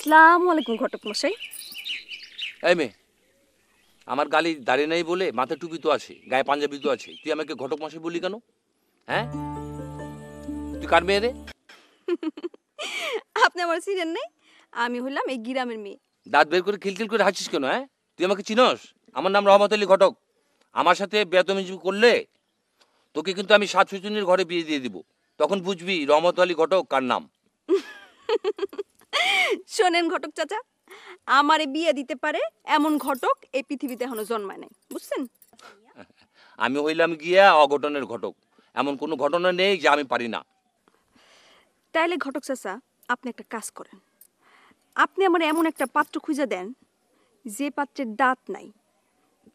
আসসালামু আলাইকুম ঘটক মশাই। এই মেয়ে, আমার গালি দাঁড়িয়ে নাই বলে মাথায় টুপি তো আছে, গায়ে পাঞ্জাবি তো আছে, তুই আমাকে ঘটক মশাই বললি কেন? হ্যাঁ, তুই কার মেয়ে রে? আপনি আমার চিনেন নাই? আমি হইলাম এই গ্রামের মেয়ে। দাঁত বের করে খিলখিল করে হাসিস কেন? হ্যাঁ, তুই আমাকে চিনস? আমার নাম রহমত আলী ঘটক। আমার সাথে বেয়াদবি করলে তোকে কিন্তু আমি সাত সজনীর ঘরে বিয়ে দিয়ে দিব, তখন বুঝবি রহমত আলী ঘটক কার নাম। শোনেন ঘটক চাচা, আমারে বিয়ে দিতে পারে এমন ঘটক এই পৃথিবীতে এখনো জন্মায় নাই, বুঝছেন? আমি হইলাম গিয়া অঘটনের ঘটক, এমন কোনো ঘটনা নেই যে আমি পারি না। তাইলে ঘটক চাচা আপনি একটা কাজ করেন, আপনি আমার এমন একটা পাত্র খুঁজে দেন যে পাত্রের দাঁত নাই,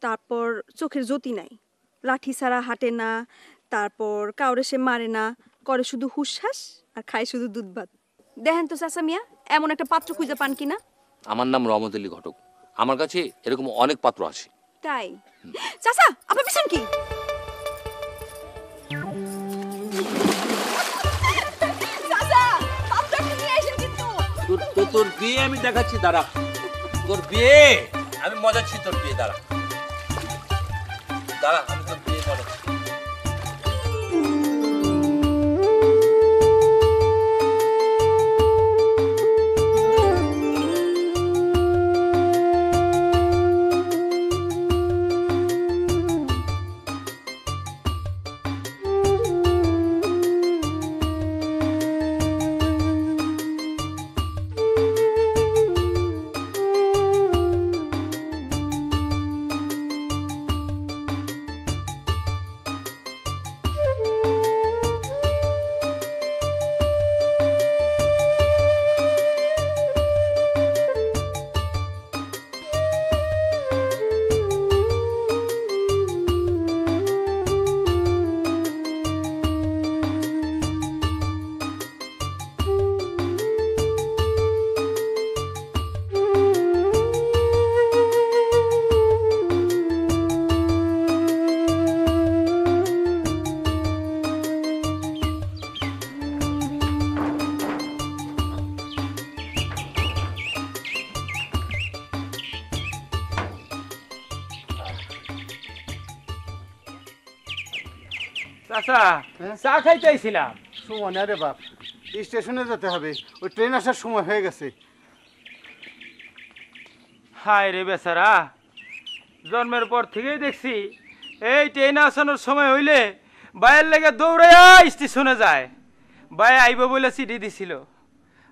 তারপর চোখের জ্যোতি নাই, লাঠি ছাড়া হাঁটে না, তারপর কাউরে সে মারে না, করে শুধু হুসহাস আর খায় শুধু দুধ ভাত। দেখেন তো চাচা মিয়া, এমন একটা পাত্র খুঁজে পান কিনা? আমার নাম রহমত আলী ঘটক, আমার কাছে এরকম অনেক পাত্র আছে। তাই চাচা আপনি পিছন কি? চাচা পাত্র একটা নিয়ে আসেন কিন্তু। তোর বিয়ে আমি দেখাচ্ছি, দাঁড়া। তোর বিয়ে আমি মজাচ্ছি, তোর বিয়ে দাঁড়া দাঁড়া, আমি তোর বিয়ে মজাচ্ছি। চাচা চা খাইতে আইছিলাম। সময় না রে বাপ, স্টেশনে যেতে হবে, ওই ট্রেন আসার সময় হয়ে গেছে। হায় রে বেচারা, জন্মের পর থেকেই দেখছি এই ট্রেন আসানোর সময় হইলে বাইরের লেগে দৌড়াইয়া স্টেশনে যায়। ভাই আইব বলে চিঠি দিছিল,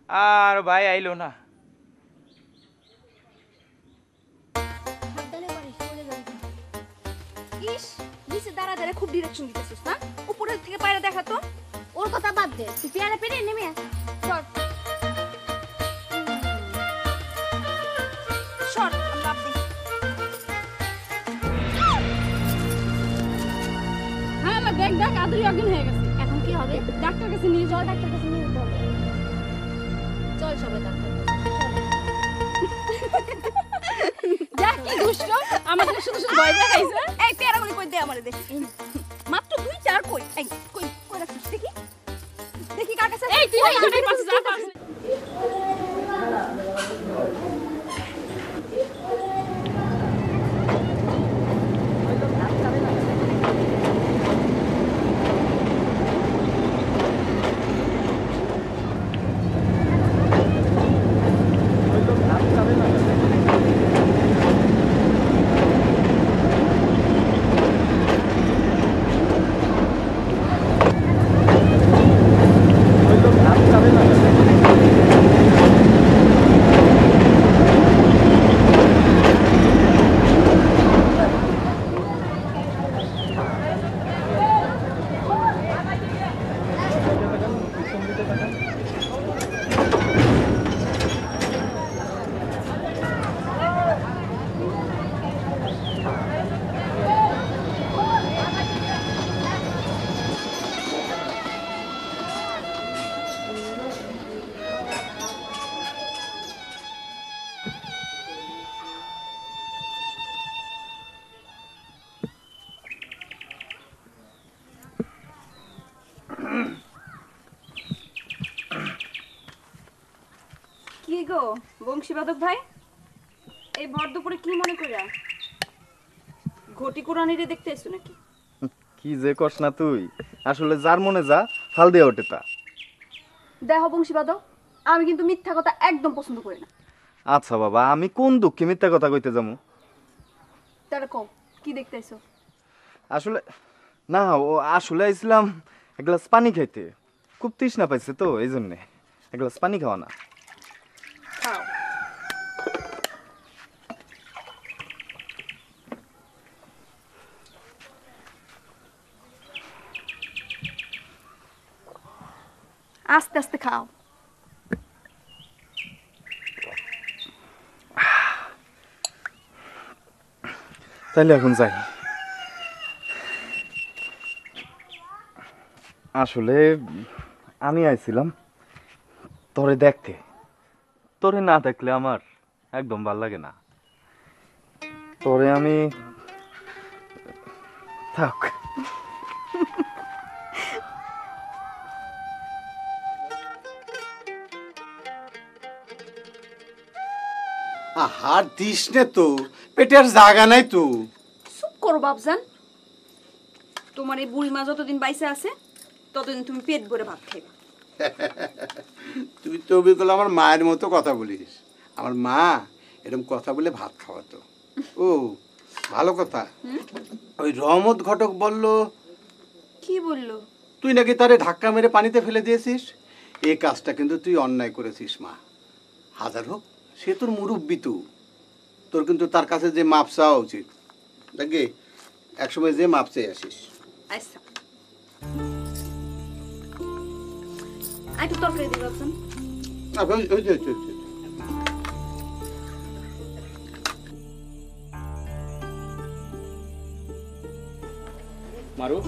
আর ভাই আইলো না। ইস নিচে দাঁড়া দাঁড়া খুব ডিরেকশন দিতেছিস না, উপরে থেকে বাইরে দেখা তো। ওর কথা বাদ দে, তুই পেয়ারা পেরে নেমে আয়। চল শর্ট লাভ দে। হ্যাঁ আমার দেখ দেখ আদুরি অজ্ঞান হয়ে গেছে। এখন কি হবে? ডাক্তার কাছে নিয়ে যাও, ডাক্তার কাছে নিয়ে যেতে হবে। চল সবাই ডাক্তার কাছে। দেখ কি দুষ্ট, আমাদের শুধু শুধু ভয় দেখাইছে। এই পেয়ারাগুলি কই দে আমারে দে, মাত্র 2-4 কই। এই কই কই রাখছিস দেখি, দেখি কার কাছে। এই তুই আমার পাশে যা পাশে। গো বংশীবাদক ভাই, এই ভর দুপুরে কি মনে করিয়া ঘটি কোরআনিরে দেখতে এসো নাকি? কি যে কস না তুই, আসলে যার মনে যা ফাল দিয়ে ওঠে তা। দেখো বংশীবাদক, আমি কিন্তু মিথ্যা কথা একদম পছন্দ করি না। আচ্ছা বাবা, আমি কোন দুঃখে মিথ্যা কথা কইতে যাবো? তারা কও কি দেখতে এসো? আসলে না, ও আসলে আইছিলাম এক গ্লাস পানি খাইতে, খুব তৃষ্ণা পাইছে তো এই জন্যে এক গ্লাস পানি খাওয়া না। খাও। আস্তে আস্তে খাও। তাইলে এখন যাই। আসলে আমি আইছিলাম তোরে দেখতে, তোরে না দেখলে আমার একদম ভাল লাগে না। তোরে আমি থাক। আহার দিস নে তো, পেটে আর জায়গা নাই তো। চুপ করো বাপজান। তোমার এই বুড়ি মা যতদিন বাইসে আছে ততদিন তুমি পেট ভরে ভাত খাইবা। তুই তো বিকল আমার মায়ের মতো কথা বলিস। আমার মা এরকম কথা বলে ভাত খাওয়াতো। ও ভালো কথা। ওই রহমত ঘটক বলল কি বললো? তুই নাকি তারে ধাক্কা মেরে পানিতে ফেলে দিয়েছিস। এই কাজটা কিন্তু তুই অন্যায় করেছিস মা। হাজার হোক সে তোর মুরব্বি, তোর কিন্তু তার কাছে যে মাপ চাওয়া উচিত। দেখে একসময় যে মাপ চেয়ে আসিস। আচ্ছা, একটু তরকারি দিই বাপজান। মারু,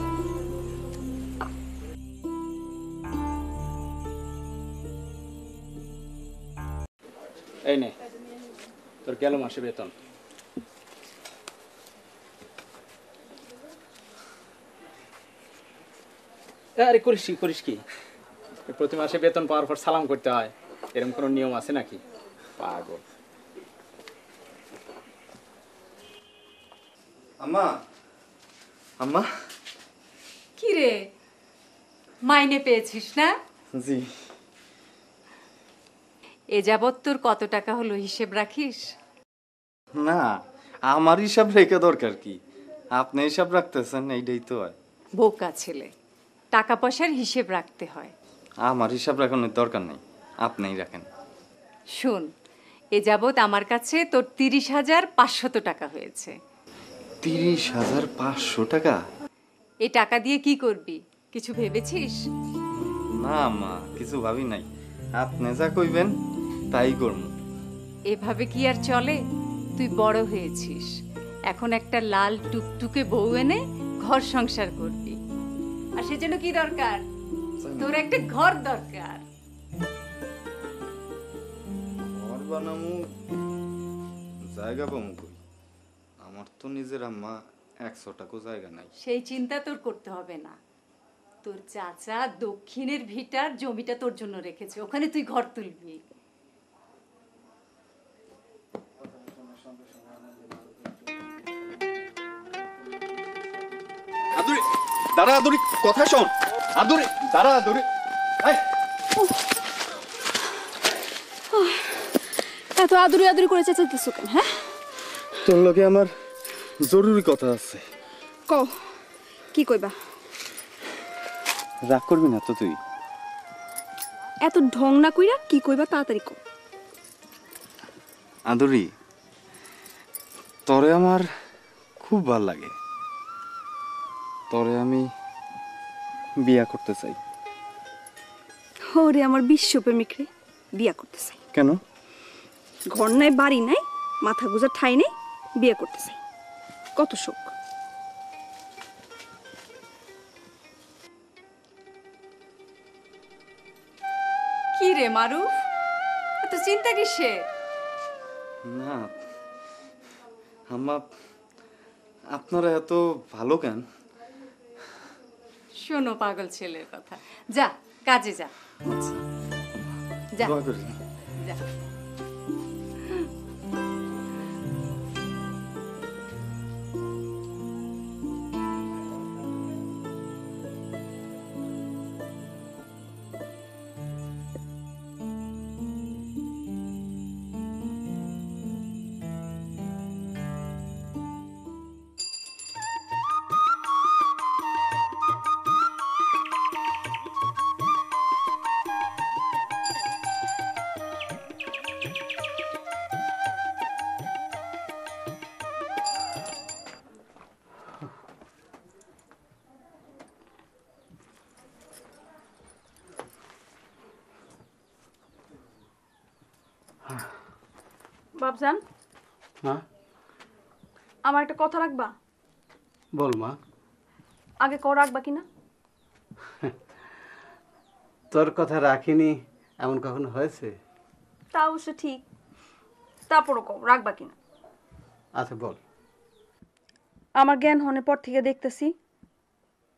এই নে তোর গেল মাসে বেতন। আরে করিস কি? প্রতি মাসে বেতন পাওয়ার পর সালাম করতে হয়, এরকম কোনো নিয়ম আছে নাকি? পাগল। আম্মা, আম্মা। কি রে, মাইনে পেয়েছিস না? জি। এ যাবৎ তোর কত টাকা হলো হিসেব রাখিস? না, আমার হিসাব রেখে দরকার কি? আপনি হিসাব রাখতেছেন, এইটাই তো হয়। বোকা ছেলে, টাকা পয়সার হিসেব রাখতে হয়। আমার হিসাব রাখানোর দরকার নেই, আপনিই রাখেন। শোন, এ যাবৎ আমার কাছে তোর 30,500 টাকা হয়েছে। 30,500 টাকা? এই টাকা দিয়ে কি করবি, কিছু ভেবেছিস? না মা, কিছু ভাবি নাই। আপনি যা কইবেন তাই করব। এভাবে কি আর চলে? তুই বড় হয়েছিস, এখন একটা লাল টুকটুকে বউ এনে ঘর সংসার করবি। আর সেজন্য কি দরকার? তোর একটা ঘর দরকার। ঘর বানামু, জায়গা পামু কই? আমার তো নিজের আম্মা 100 টাকা জায়গা নাই। সেই চিন্তা তোর করতে হবে না। তোর চাচা দক্ষিণের ভিটার জমিটা তোর জন্য রেখেছে, ওখানে তুই ঘর তুলবি। আদুরি, দাঁড়া আদুরি, কথা শোন। আদুরি, দাঁড়া আদুরি। এত আদুরি আদুরি করে চেঁচাইতেছো কেন? হ্যাঁ, তোর লগে আমার জরুরি কথা আছে। কও, কি কইবা? রাগ করবি না তো তুই? এত ঢং না কইরা কি কইবা তাড়াতাড়ি কও। আদুরি, তরে আমার খুব ভাল লাগে। তরে আমি বিয়া করতে চাই। ওরে আমার বিশ্বপ্রেমিক রে, বিয়া করতে চাই। কেন? ঘর নাই, বাড়ি নাই, মাথা গুজা ঠাই নেই, বিয়ে করতে চাই। কত শোক। কি রে মারুফ, এত চিন্তা কিসের? না আম্মা, আপনারা এত ভালো কেন? শোনো পাগল ছেলের কথা, যা কাজে যা। যা দোয়া করি। যা। বাবজান, মা আমার একটা কথা রাখবা? বল মা। আগে কও রাখবা কিনা? তোর কথা রাখিনি এমন কখনো হয়েছে? তা অবশ্য ঠিক, তারপরও কও রাখবা কিনা। আচ্ছা বল। আমার জ্ঞান হনের পর থেকে দেখতেছি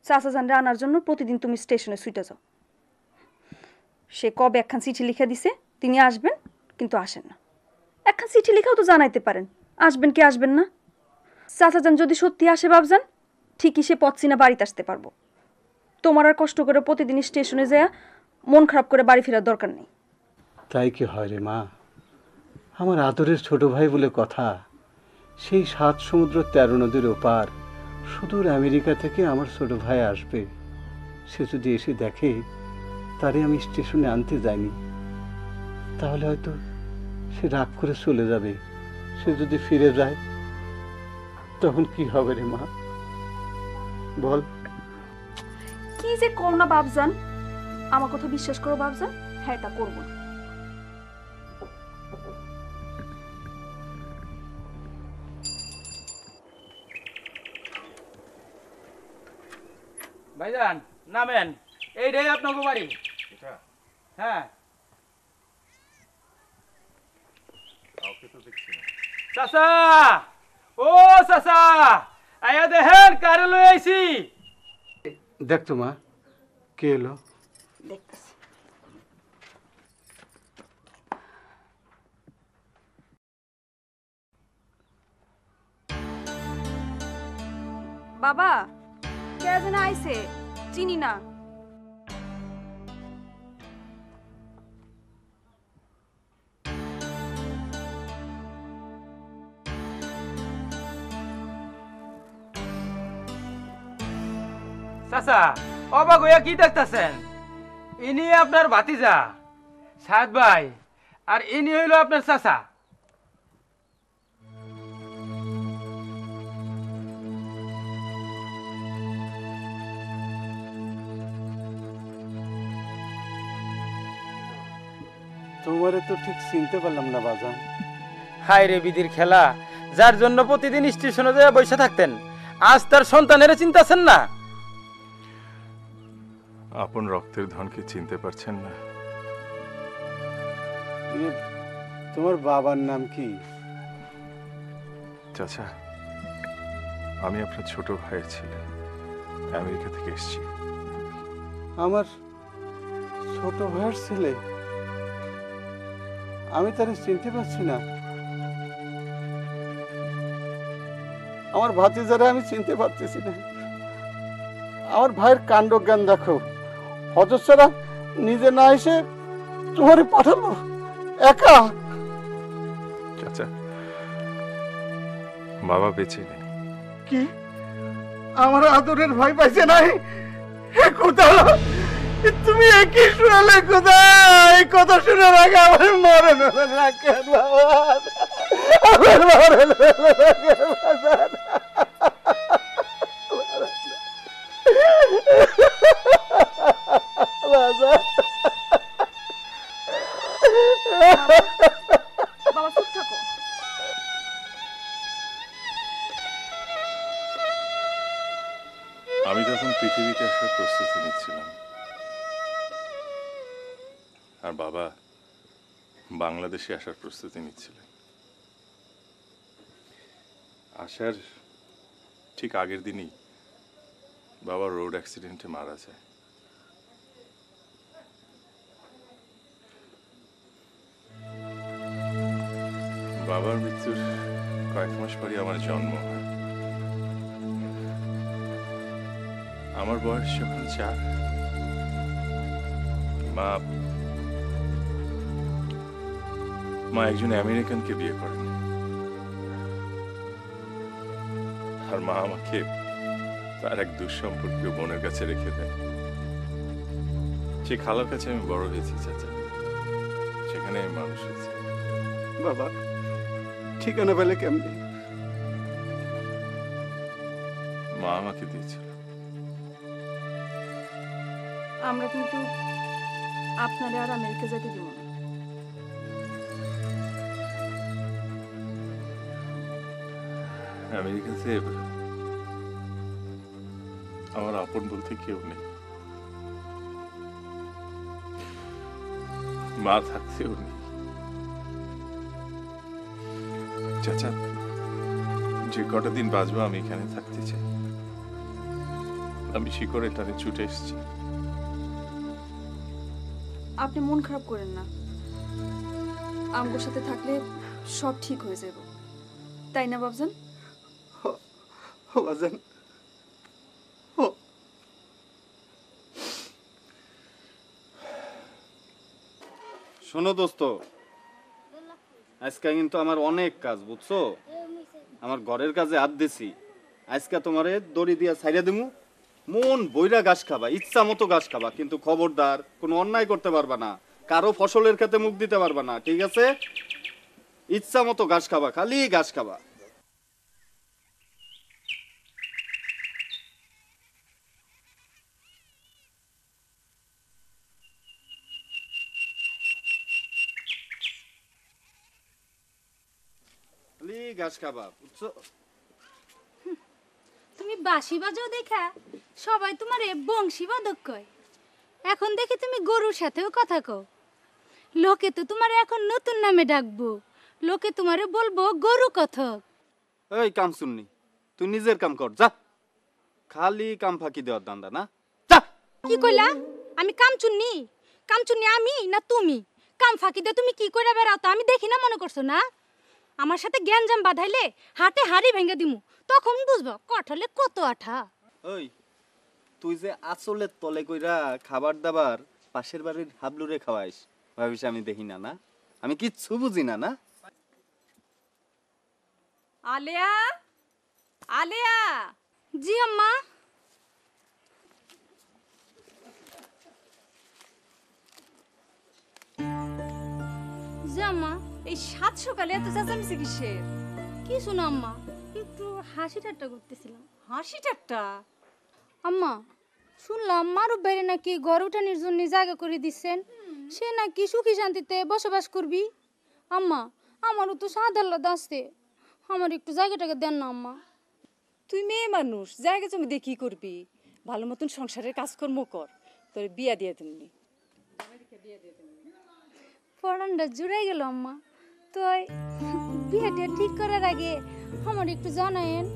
চাচা জানরে আনার জন্য প্রতিদিন তুমি স্টেশনে ছুটে যাও। সে কবে একখান চিঠি লিখে দিছে তিনি আসবেন, কিন্তু আসেন না। একখান চিঠি লিখাও তো জানাইতে পারেন আসবেন কি আসবেন না। চাচা যান যদি সত্যি আসে বাবজান, ঠিকই সে পথ চিনা বাড়িতে আসতে পারবো। তোমার আর কষ্ট করে প্রতিদিন স্টেশনে যায় মন খারাপ করে বাড়ি ফেরার দরকার নেই। তাই কি হয় রে মা? আমার আদরের ছোট ভাই বলে কথা, সেই 7 সমুদ্র 13 নদীর ওপার সুদূর আমেরিকা থেকে আমার ছোট ভাই আসবে। সে যদি এসে দেখে তারে আমি স্টেশনে আনতে যাইনি, তাহলে হয়তো সে রাগ করে চলে যাবে। সে যদি ফিরে যায় তখন কি হবে রে মা, বল? কি যে কও না বাবজান, আমার কথা বিশ্বাস করো বাবজান, হ্যাঁ তা করবো না। ভাইজান নামেন, এইটাই আপনাকে বাড়ি। হ্যাঁ চাচা, ও চাচা, আয়া দেখেন কারে লই আইছি। দেখ তো মা, কে এলো? দেখতেছি। বাবা, কে যেন আইছে, চিনি না। চাচা অবাক হইয়া কি দেখতেছেন? ইনি আপনার ভাতিজা সাদ ভাই, আর ইনি হইল আপনার চাচা। তোমারে তো ঠিক চিনতে পারলাম না বাজান। হায় রে বিধির খেলা, যার জন্য প্রতিদিন স্টেশনে যেয়ে বসে থাকতেন, আজ তার সন্তানের চিন্তাছেন না। আপন রক্তের ধনকে চিনতে পারছেন না? তোমার বাবার নাম কি? চাচা, আমি আপনার ছোট ভাইয়ের ছেলে, আমেরিকা থেকে এসেছি। আমার ছোট ভাইয়ের ছেলে? আমি তারে চিনতে পারছি না। আমার ভাতিজারা আমি চিনতে পারতেছি না। আমার ভাইয়ের কাণ্ড জ্ঞান দেখো, হজরছাড়া নিজে না এসে তোমারে পাঠাবো একা। চাচা, বাবা বেঁচে নেই। কি? আমার আদরের ভাই পাইছে নাই? হে খোদা, তুমি একই শুনালে খোদা? এই কথা শুনে রাখে আমার মরণ হলো না কেন বাবা? আমার মরণ হলো না কেন বাজান? বাজান, বাবা চুপ থাকো। আমি তখন পৃথিবীতে আসার প্রস্তুতি নিচ্ছিলাম, আর বাবা বাংলাদেশে আসার প্রস্তুতি নিচ্ছিলেন। আসার ঠিক আগের দিনই বাবা রোড অ্যাক্সিডেন্টে মারা যায়। বাবার মৃত্যুর কয়েক মাস পরই আমার জন্ম হয়। আমার বয়স যখন 4, মা একজন আমেরিকানকে বিয়ে করেন, আর মা আমাকে তার এক দুঃসম্পর্কীয় বোনের কাছে রেখে দেয়। সে খালার কাছে আমি বড় হয়েছি চাচা, সেখানে আমি মানুষ হয়েছি। বাবা ঠিকানা পেলে কেমনি? মা আমাকে দিয়েছিল। আমরা কিন্তু আপনারা আর আমেরিকা যেতে দিব না। আমেরিকাতে আমার আপন বলতে কেউ নেই, মা থাকতেও নেই। চাচা, যে কটা দিন বাঁচবো আমি এখানে থাকতে চাই। আমি শিকড়ে টানে ছুটে এসেছি। আপনি মন খারাপ করেন না, আমগোর সাথে থাকলে সব ঠিক হয়ে যাব, তাই না বাবজান? বাজান, শোনো দোস্ত, আজকে কিন্তু আমার অনেক কাজ, বুঝছো? আমার ঘরের কাজে হাত দিছি। আজকে তোমারে দড়ি দিয়া ছাইড়া দিমু, মন বইরা ঘাস খাবা, ইচ্ছা মতো ঘাস খাবা, কিন্তু খবরদার কোনো অন্যায় করতে পারবা না, কারো ফসলের খেতে মুখ দিতে পারবা না, ঠিক আছে? ইচ্ছা মতো ঘাস খাবা, খালি ঘাস খাবা। খালি ঘাস খাবা, বুঝছো? তুমি বাঁশি বাজাও দেখা সবাই তোমার বংশী বাদক কয়। এখন দেখি তুমি গরুর সাথেও কথা কও। লোকে তো তোমার এখন নতুন নামে ডাকবো, লোকে তোমারে বলবো গরু কথক। এই কাম শুননি, তুই নিজের কাম কর, যা। খালি কাম ফাঁকি দেওয়ার দান্দা না, যা। কি কইলা? আমি কামচুন্নি? কামচুন্নি আমি না তুমি? কাম ফাঁকি দিয়ে তুমি কি কইরা বেড়াও তা আমি দেখি না মনে করছো না? আমার সাথে গ্যাঞ্জাম বাঁধাইলে হাতে হাড়ি ভেঙে দিমু, তখন বুঝবো কঠালে কত আঠা। ওই, তুই যে আসলে তলে কইরা খাবার দাবার পাশের বাড়ির হাবলুরে খাওয়াইস, ভাবিস আমি দেখি না? না, আমি কিচ্ছু বুঝি না? না, আলেয়া, আলেয়া। জি আম্মা। জি আম্মা। এই সাত সকালে এত চেঁচামেচি কিসের? কিছু না আম্মা, একটু হাসি ঠাট্টা করতেছিলাম। হাসি ঠাট্টা? আম্মা, শুনলাম মারুফ বাইরে নাকি ঘর উঠানোর জন্য জায়গা করে দিচ্ছেন, সে নাকি সুখী শান্তিতে বসবাস করবি। আম্মা, আমারও তো সাধারণ আসছে, আমার একটু জায়গাটাকে দেন না আম্মা। তুই মেয়ে মানুষ, জায়গা জমি দিয়ে কি করবি? ভালো মতন সংসারের কাজকর্ম কর, তোর বিয়া দিয়ে তেমনি। পড়ানটা জুড়াই গেল আম্মা, তো বিয়েটা ঠিক করার আগে আমার একটু জানায়েন,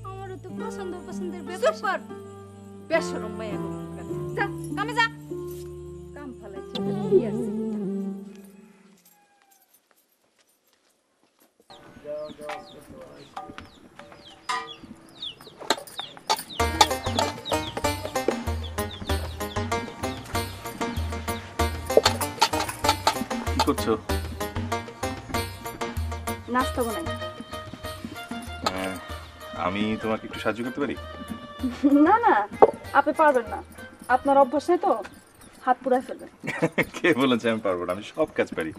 আমারও তো পছন্দের ব্যাপার। বেশরম মাইয়া গো, যা কামে যা। কাম ফালাইছে বিয়ার চিন্তা। কি করছো? নাস্তা বানাই। আমি তোমাকে একটু সাহায্য করতে পারি? না না, আপনি পারবেন না, আপনার অভ্যাস নেই তো, হাত পুরাই ফেলবেন। কে বলেছে আমি পারবো না? আমি সব কাজ পারি।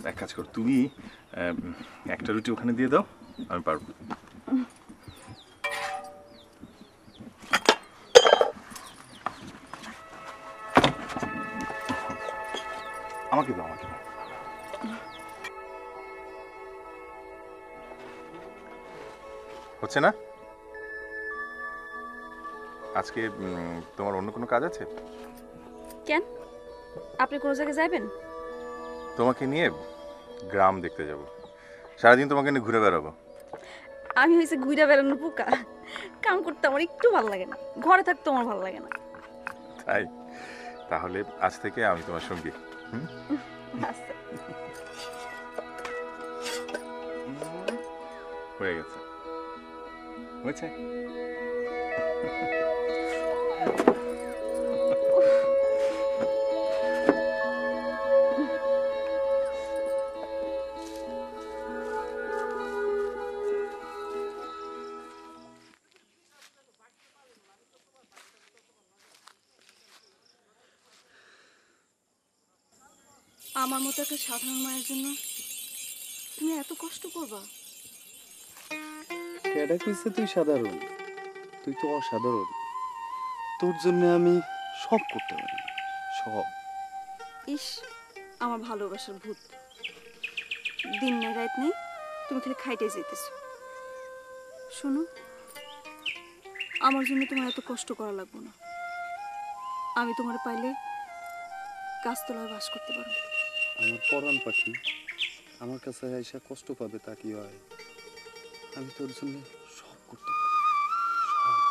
এক কাজ কর, তুমি একটা রুটি ওখানে দিয়ে দাও, আমি পারবো। আমাকে দাও, আমাকে দাও। হচ্ছে না? আজকে তোমার অন্য কোনো কাজ আছে? কেন, আপনি কোনো জায়গায় যাবেন? তোমাকে নিয়ে গ্রাম দেখতে যাব, সারাদিন তোমাকে নিয়ে ঘুরে বেড়াবো। আমি হয়েছে ঘুরে বেড়ানোর পোকা, কাম করতে আমার একটু ভালো লাগে না, ঘরে থাকতে আমার ভালো লাগে না। তাই? তাহলে আজ থেকে আমি তোমার সঙ্গী। আচ্ছা। হয়ে গেছে, হয়েছে। আমার মতো একটা সাধারণ মায়ের জন্য তুমি এত কষ্ট করবা? কেডা কইছে তুই সাধারণ? তুই তো অসাধারণ। তোর জন্য আমি সব করতে পারি, সব। ইস, আমার ভালোবাসার ভূত, দিন নেই রাত নেই তুমি খালি খাইতে যেতেছো। শোনো, আমার জন্য তোমার এত কষ্ট করা লাগবে না। আমি তোমার পাইলে গাছতলায় বাস করতে পারবো। আমার পরাণ পাখি আমার কাছে আইসা কষ্ট পাবে তা কি হয়? আমি তোর জন্য সব করতে পারি, সব।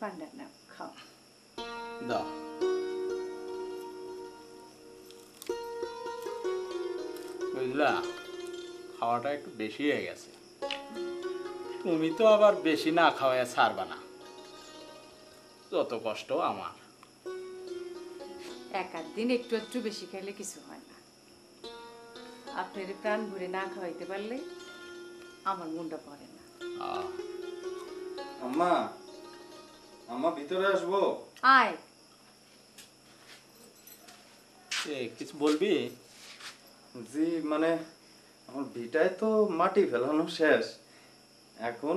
পান্ডা না খাও। দাও। বুঝলা, খাওয়াটা একটু বেশি হয়ে গেছে। তুমি তো আবার বেশি না খাওয়ায় ছাড়বা না, যত কষ্ট আমার। এক আধ দিন একটু একটু বেশি খাইলে কিছু হয় না। আপনার প্রাণ ভরে না খাওয়াইতে পারলে আমার মনটা পড়ে না। আম্মা, আম্মা ভিতরে আসবো? আয়। কিছু বলবি? জি, মানে আমার ভিটায় তো মাটি ফেলানো শেষ, এখন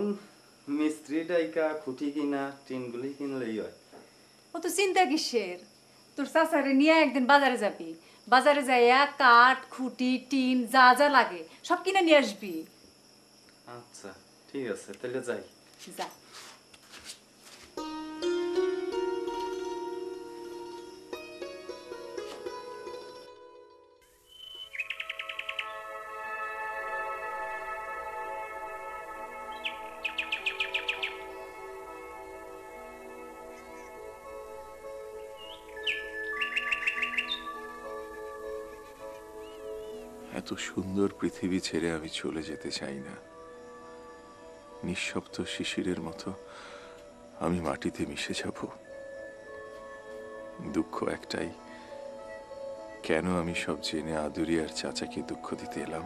মিস্ত্রি ডাইকা খুঁটি কিনা টিনগুলি কিনলেই হয়। ও তো চিন্তা কিসের, তোর চাচারে নিয়ে একদিন বাজারে যাবি, বাজারে যাইয়া কাঠ খুঁটি টিন যা যা লাগে সব কিনে নিয়ে আসবি। আচ্ছা ঠিক আছে, তাহলে যাই। যা। সুন্দর পৃথিবী ছেড়ে আমি চলে যেতে চাই না। নিঃশব্দ শিশিরের মতো আমি মাটিতে মিশে যাব। দুঃখ একটাই, কেন আমি সব জেনে আদুরি আর চাচাকে দুঃখ দিতে এলাম?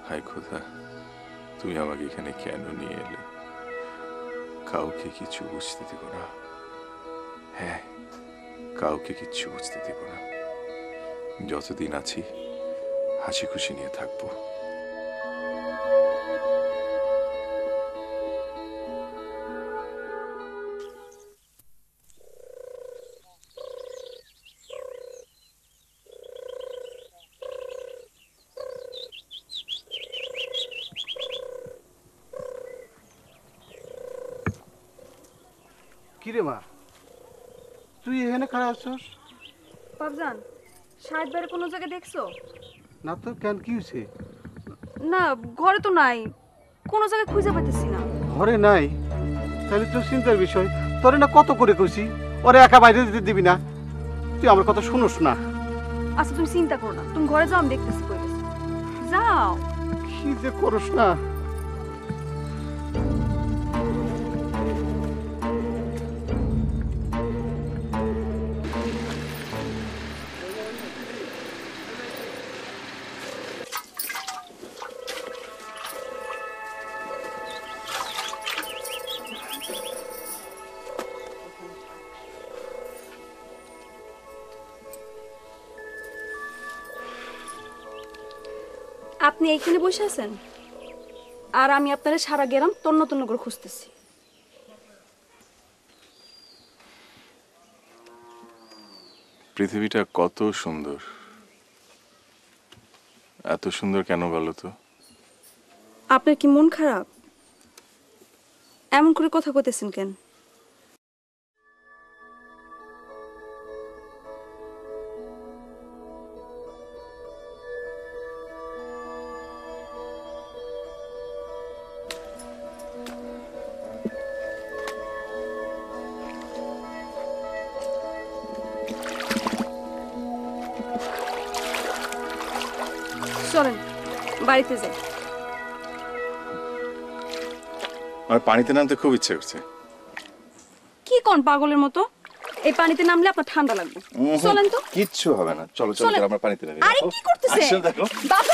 হায় খোদা, তুমি আমাকে এখানে কেন নিয়ে এলে? কাউকে কিছু বুঝতে দেব না। হ্যাঁ, কাউকে কিচ্ছু বুঝতে দেব না। যতদিন আছি হাসি খুশি নিয়ে থাকবো। কিরে মা, তুই এখানে খারাপ আছিস? বাবজান, শাহেদ বাইরে কোনো জায়গায় দেখছো? না তো, কেন কি হয়েছে? না, ঘরে তো নাই, কোনো জায়গায় খুঁজে পাইতেছি না। ঘরে নাই? তাহলে তো চিন্তার বিষয়। তোরে না কত করে কইছি ওরে একা বাইরে দিতে দিবি না, তুই আমার কথা শুনোস না। আচ্ছা তুমি চিন্তা করো না, তুমি ঘরে যাও, আমি দেখতেছি কই গেছে। যাও। কি যে করস না। আপনি এইখানে বসে আছেন আর আমি আপনারে সারা গ্রাম তন্ন তন্ন করে খুঁজতেছি। পৃথিবীটা কত সুন্দর, এত সুন্দর কেন বলো তো? আপনার কি মন খারাপ? এমন করে কথা কইতেছেন কেন? চলেন বাড়িতে যাই। আমার পানিতে নামতে খুব ইচ্ছে করছে। কি কোন পাগলের মতো? এই পানিতে নামলে আপনার ঠান্ডা লাগবে। চলেন তো। কিচ্ছু হবে না, চলো চলো চলেন। আমরা পানিতে নামি। আরে কি করতেছে? আসো দেখো। বাবা!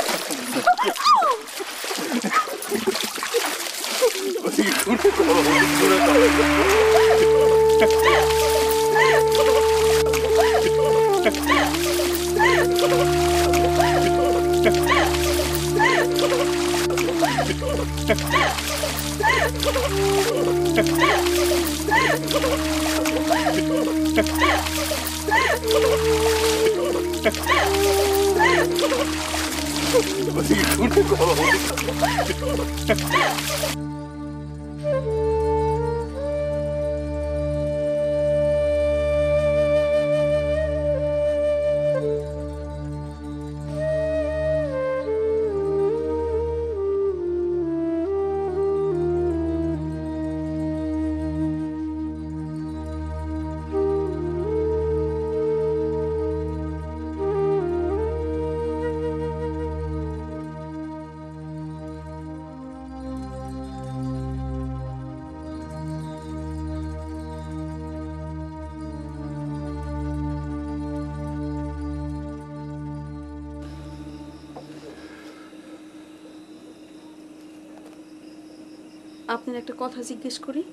আপনার একটা কথা জিজ্ঞেস করি?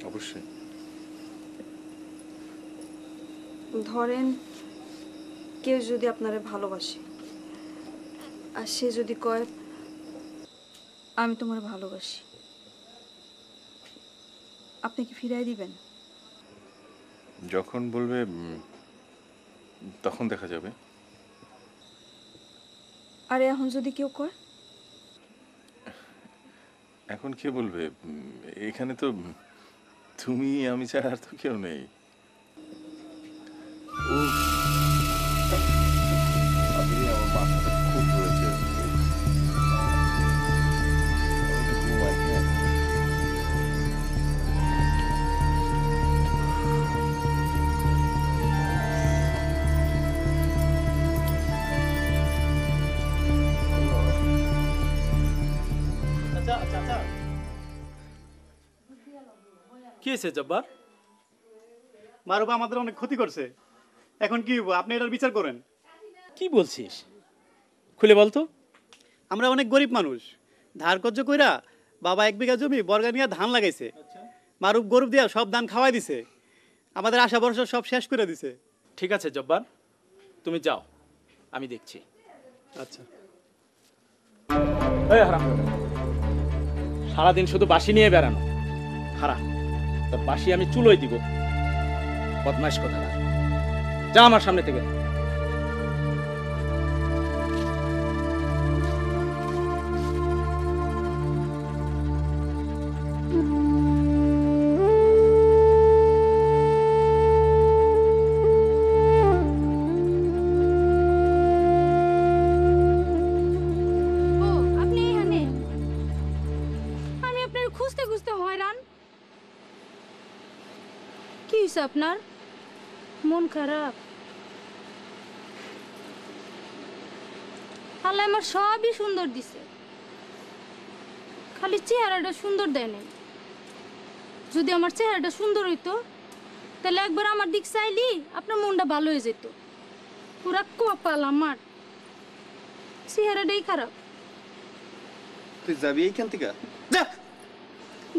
অবশ্যই। ধরেন কেউ যদি আপনারে ভালোবাসে আর সে যদি কয় আমি তোমার ভালোবাসি, আপনি কি ফিরাই দিবেন? যখন বলবে তখন দেখা যাবে। আর এখন যদি কেউ কয়? এখন কে বলবে? এখানে তো তুমি আমি ছাড়া আর তো কেউ নেই। আমার মাথাটা খুব ধরেছে। কি হয়েছে জব্বার? মারুফ আমাদের অনেক ক্ষতি করছে, এখন কি হইব? আপনি এটার বিচার করেন। কি বলছিস? খুলে বলতো। আমরা অনেক গরিব মানুষ, ধার কর্য কইরা বাবা 1 বিঘা জমি বর্গা নিয়ে ধান লাগাইছে। মারুফ গরু দিয়া সব ধান খাওয়াই দিছে, আমাদের আশা ভরসা সব শেষ করে দিছে। ঠিক আছে জব্বার, তুমি যাও, আমি দেখছি। আচ্ছা। এই হারামজাদা, সারাদিন শুধু বাঁশি নিয়ে বেড়ানো। খারাপ, তোর বাঁশি আমি চুলোই দিব। বদমাইশ কথা না, যা আমার সামনে থেকে। ও আপনি এখানে? আমি আপনার খুঁজতে খুঁজতে হয়রান। কি হয়েছে আপনার? মন খারাপ? আল্লাহ আমার সবই সুন্দর দিছে, খালি চেহারাটা সুন্দর দেয় নাই। যদি আমার চেহারাটা সুন্দর হইতো তাহলে একবার আমার দিক চাইলি আপনার মনটা ভালো হয়ে যেত। পুরা কপাল আমার, চেহারাটাই খারাপ। তুই যাবি এইখান থেকে?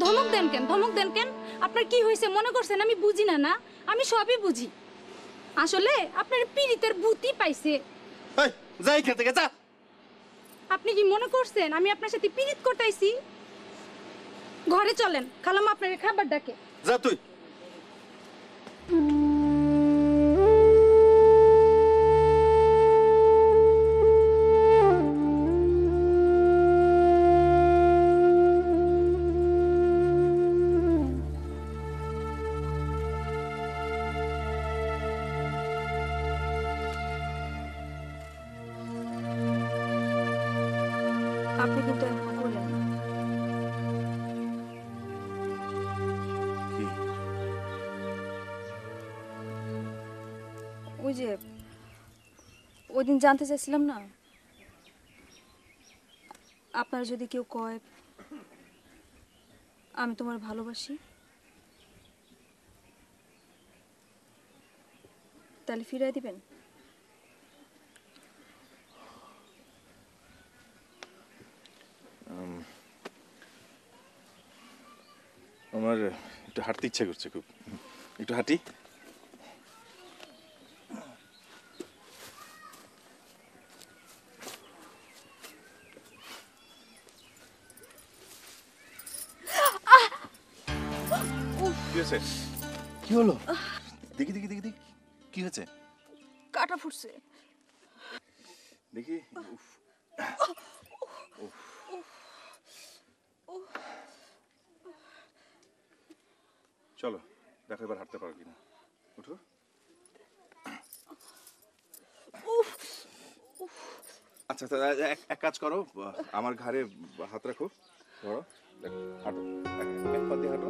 ধমক দেন কেন? ধমক দেন কেন? আপনার কি হয়েছে মনে করছেন আমি বুঝি না? না, আমি সবই বুঝি। আসলে আপনার পীড়িতের বুদ্ধি পাইছে। যা এইখান থেকে যা। আপনি কি মনে করছেন আমি আপনার সাথে পীড়িত করতেছি? ঘরে চলেন, খালাম আপনার খাবার ডাকে। যা তুই। আপনি কিন্তু এমন করলেন না। কি? ওই যে ওই দিন জানতে চাইছিলাম না, আপনার যদি কেউ কয় আমি তোমার ভালোবাসি, তাহলে ফিরাই দিবেন? আমার একটু হাঁটতে ইচ্ছা করছে খুব, একটু হাঁটি। কি হয়েছে? কি হলো? দেখি দেখি দেখি দেখি, কি হয়েছে? কাটা ফুটছে। দেখি। চলো দেখো এবার হাঁটতে পারো কিনা। উঠো। আচ্ছা আচ্ছা, এক কাজ করো, আমার ঘাড়ে হাত রাখো, ধরো, দেখো, হাঁটো, এক পা দিয়ে হাঁটো।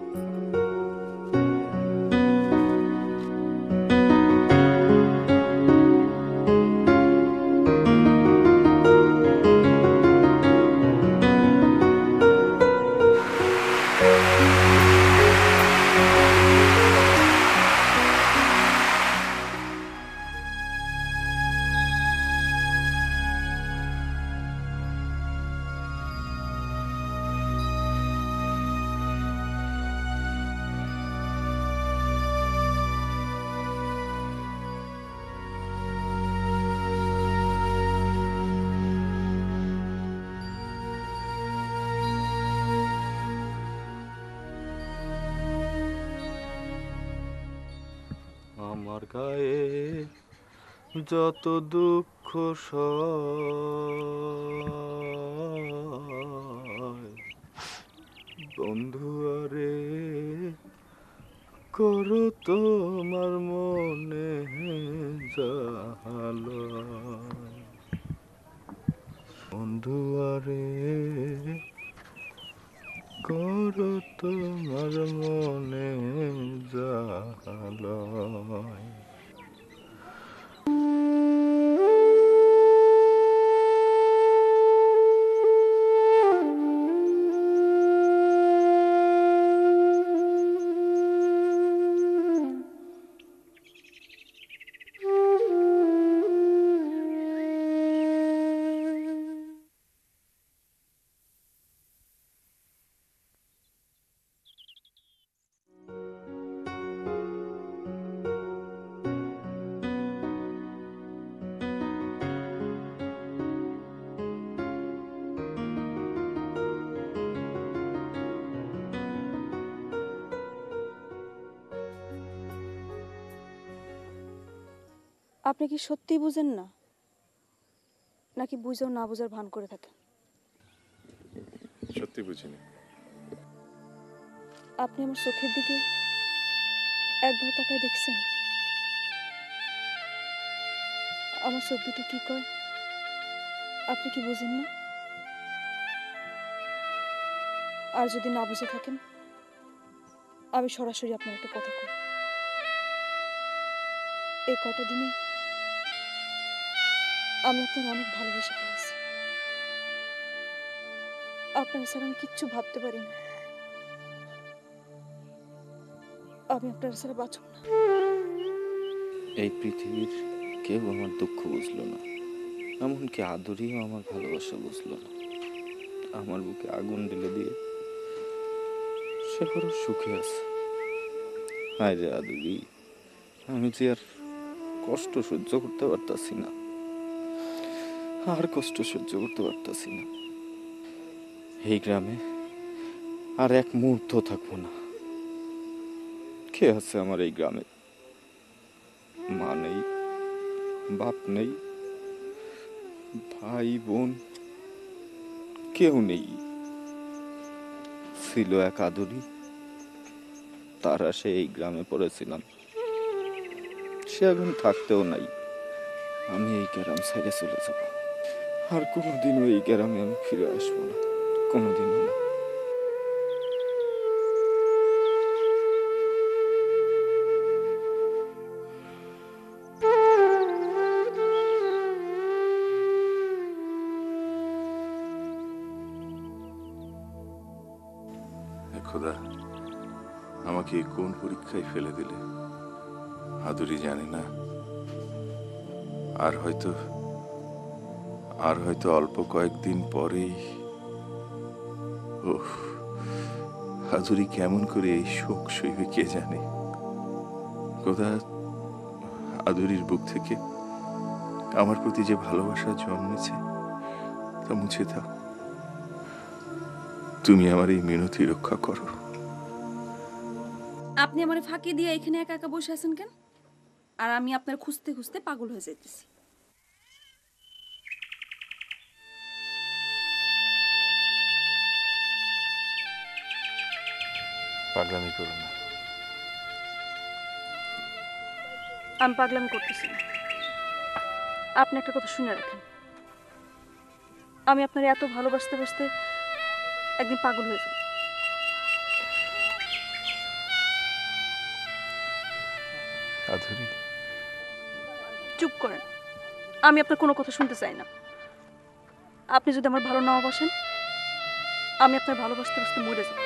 আমার গায়ে যত দুঃখ বন্ধু আরে করো তোমার মনে জালো বন্ধু আরে করো তোমার মনে জালো। আপনি কি সত্যিই বুঝেন না, নাকি বুঝেও না বুঝার ভান করে থাকেন? সত্যি বুঝিনি। আপনি আমার চোখের দিকে একবার তাকায় দেখছেন? আমার চোখ দুটো কি কয় আপনি কি বুঝেন না? আর যদি না বুঝে থাকেন, আমি সরাসরি আপনার একটা কথা কই। এই কয়টা দিনে আমি আপনার অনেক ভালোবেসে ফেলেছি। আপনার ছাড়া আমি কিচ্ছু ভাবতে পারি না। আমি আপনার ছাড়া বাঁচব না। এই পৃথিবীর কেউ আমার দুঃখ বুঝলো না, এমনকি আদরিও আমার ভালোবাসা বুঝলো না। আমার বুকে আগুন ঢেলে দিয়ে সে বড় সুখে আছে। হায় রে আদরি, আমি যে আর কষ্ট সহ্য করতে পারতাছি না, আর কষ্ট সহ্য করতে পারতাছি না। এই গ্রামে আর এক মুহূর্ত থাকবো না। কে আছে আমার এই গ্রামে? মা নেই, বাপ নেই, ভাই বোন কেউ নেই। ছিল এক আদরি, তার আশে এই গ্রামে পড়েছিলাম। সে এখন থাকতেও নাই। আমি এই গ্রাম ছেড়ে চলে যাব। আর কোনোদিনও এই গ্রামে আমি ফিরে আসবো না, কোনোদিনও না। খোদা, আমাকে এই কোন পরীক্ষায় ফেলে দিলে? আদুরি জানে না। আর হয়তো অল্প কয়েকদিন পরেই ওহ, আদুরি কেমন করে এই শোক সইবে কে জানে। খোদা, আদুরির বুক থেকে আমার প্রতি যে ভালোবাসা জন্মেছে তা মুছে দাও। তুমি আমার এই মিনতি রক্ষা করো। আপনি আমার ফাঁকি দিয়ে এখানে একা একা বসে আছেন কেন? আর আমি আপনার খুঁজতে খুঁজতে পাগল হয়ে যাইতেছি। পাগলামি করো না। আমি পাগলামি করতেছি না। আপনি একটা কথা শুনে রাখেন, আমি আপনার এত ভালোবাসতে বাসতে একদিন পাগল হয়ে যাব। আধুরি, চুপ করেন, আমি আপনার কোনো কথা শুনতে চাই না। আপনি যদি আমার ভালো না বাসেন, আমি আপনার ভালোবাসতে বাসতে মরে যাব।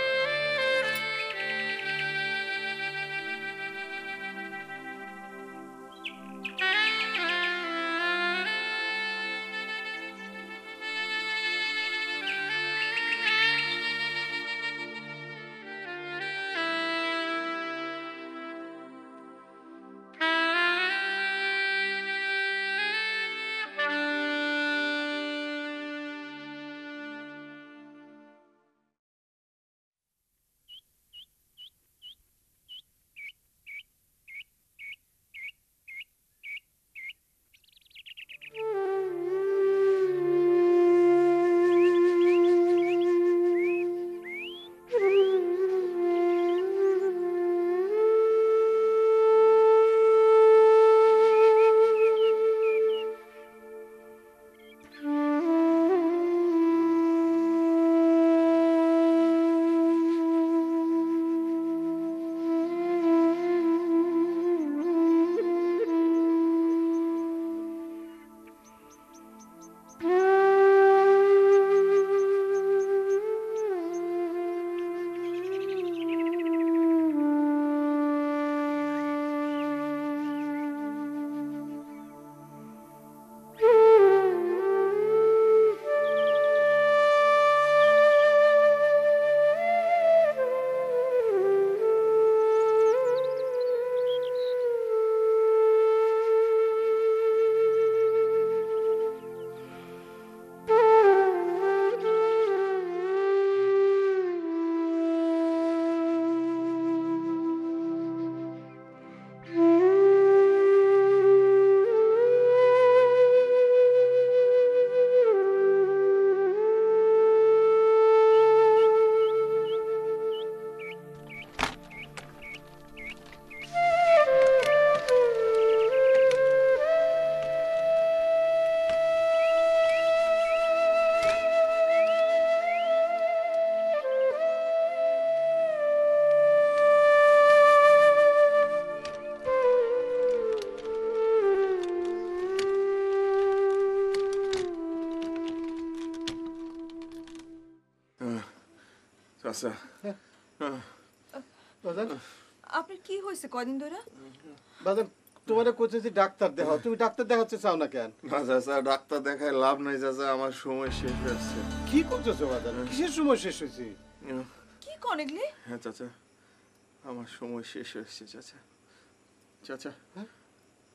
চাচা বাজান আপনার কি হয়েছে কয়দিন ধরে? বাজান তোমারে কোচেছি ডাক্তার দেখাও, তুমি ডাক্তার দেখাতে চাও না কেন? না চাচা, ডাক্তার দেখায় লাভ নাই চাচা, আমার সময় শেষ হয়ে আসছে। কি করতেছো বাজান? কিসের সময় শেষ হয়েছে? কি কোন এগুলি? হ্যাঁ চাচা, আমার সময় শেষ হয়েছে চাচা। চাচা,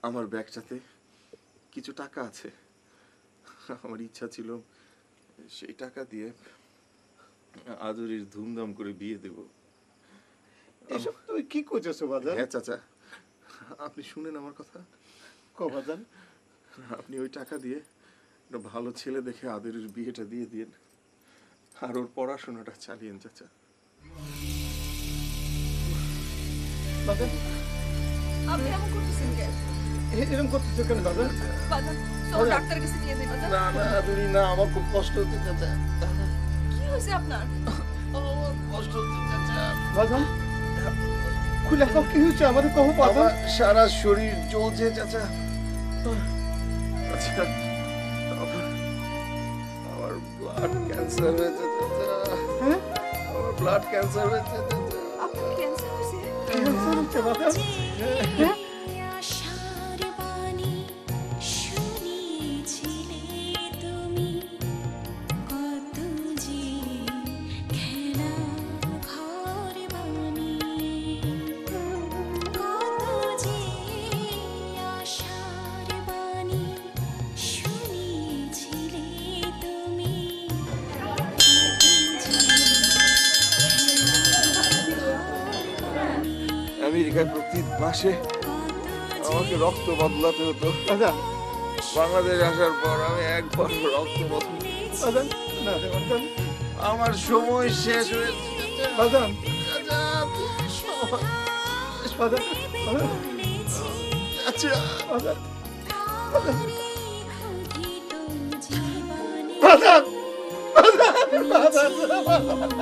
আমার ব্যাগটাতে কিছু টাকা আছে, আমার ইচ্ছা ছিল সেই টাকা দিয়ে আদুরির ধুমধাম করে বিয়ে দেব। এসব তুমি কি করতেছো বাজান? হ্যাঁ চাচা, আপনি শুনেন আমার কথা। বাজান আপনি ওই টাকা দিয়ে একটা ভালো ছেলে দেখে আদুরির বিয়েটা দিয়ে দিন, আর ওর পড়াশোনাটা চালিয়েন চাচা। বাজান আপনি এমন করতেছেন কেন? এরকম করতেছো কেন বাজান? বাজান চল ডাক্তারের কাছে নিয়ে যাই বাজান। না না আদুরি না, আমার খুব কষ্ট হচ্ছে চাচা। কি হয়েছে আপনার? আমার কষ্ট হচ্ছে চাচা। বাজান খুলে সব কি হয়েছে আমাদের কহ বাজান? আমার সারা শরীর জ্বলছে চাচা। আচ্ছা, আমার ব্লাড ক্যান্সার হয়েছে চাচা। হ্যাঁ আমার ব্লাড ক্যান্সার হয়েছে চাচা। আপনার ক্যান্সার হয়েছে? ক্যান্সার হচ্ছে বাজান? হ্যাঁ আমেরিকায় প্রতি মাসে আমাকে রক্ত বদলাতে হতো। বাজান বাংলাদেশ আসার পর আমি একবার রক্ত বদল। বাজান না রে বাজান, আমার সময় শেষ হয়েছে বাজান চাচা। বাজান আচ্ছা বাজান বাজান বাজান বাজান